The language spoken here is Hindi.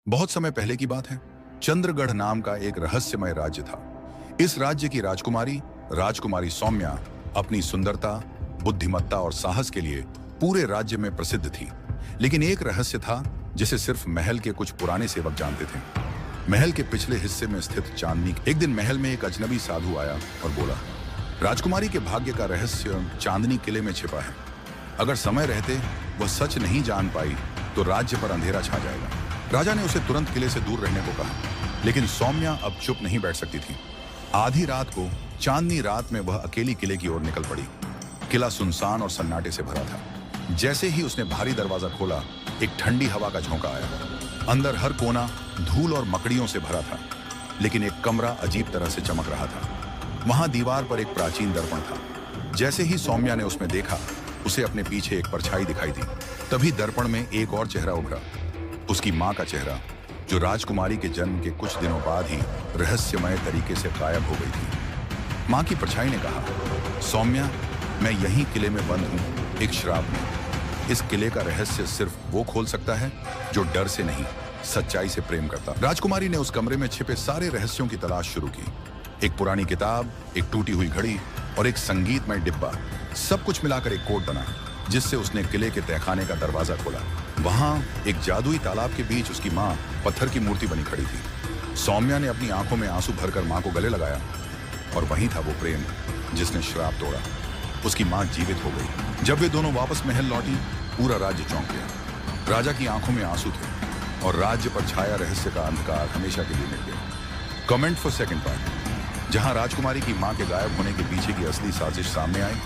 बहुत समय पहले की बात है। चंद्रगढ़ नाम का एक रहस्यमय राज्य था। इस राज्य की राजकुमारी सौम्या अपनी सुंदरता, बुद्धिमत्ता और साहस के लिए पूरे राज्य में प्रसिद्ध थी। लेकिन एक रहस्य था जिसे सिर्फ महल के कुछ पुराने सेवक जानते थे। महल के पिछले हिस्से में स्थित चांदनी। एक दिन महल में एक अजनबी साधु आया और बोला, राजकुमारी के भाग्य का रहस्य चांदनी किले में छिपा है। अगर समय रहते वह सच नहीं जान पाई तो राज्य पर अंधेरा छा जाएगा। राजा ने उसे तुरंत किले से दूर रहने को कहा, लेकिन सौम्या अब चुप नहीं बैठ सकती थी। आधी रात को, चांदनी रात में, वह अकेली किले की ओर निकल पड़ी। किला सुनसान और सन्नाटे से भरा था। जैसे ही उसने भारी दरवाजा खोला, एक ठंडी हवा का झोंका आया। अंदर हर कोना धूल और मकड़ियों से भरा था, लेकिन एक कमरा अजीब तरह से चमक रहा था। वहां दीवार पर एक प्राचीन दर्पण था। जैसे ही सौम्या ने उसमें देखा, उसे अपने पीछे एक परछाई दिखाई दी। तभी दर्पण में एक और चेहरा उभरा, उसकी मां का चेहरा, जो राजकुमारी के जन्म के कुछ दिनों बाद ही रहस्यमय तरीके से गायब हो गई थी। मां की परछाई ने कहा, सौम्या, मैं यहीं किले में बंद हूं, एक श्राप में। इस किले का रहस्य सिर्फ वो खोल सकता है जो डर से नहीं, सच्चाई से प्रेम करता। राजकुमारी ने उस कमरे में छिपे सारे रहस्यों की तलाश शुरू की। एक पुरानी किताब, एक टूटी हुई घड़ी और एक संगीतमय डिब्बा, सब कुछ मिलाकर एक कोड बना, जिससे उसने किले के तहखाने का दरवाजा खोला। वहां एक जादुई तालाब के बीच उसकी मां पत्थर की मूर्ति बनी खड़ी थी। सौम्या ने अपनी आंखों में आंसू भरकर मां को गले लगाया, और वहीं था वो प्रेम जिसने श्राप तोड़ा। उसकी मां जीवित हो गई। जब वे दोनों वापस महल लौटी, पूरा राज्य चौंक गया। राजा की आंखों में आंसू थे और राज्य पर छाया रहस्य का अंधकार हमेशा के लिए मिट गया। कमेंट फॉर सेकंड पार्ट, जहां राजकुमारी की मां के गायब होने के पीछे की असली साजिश सामने आई।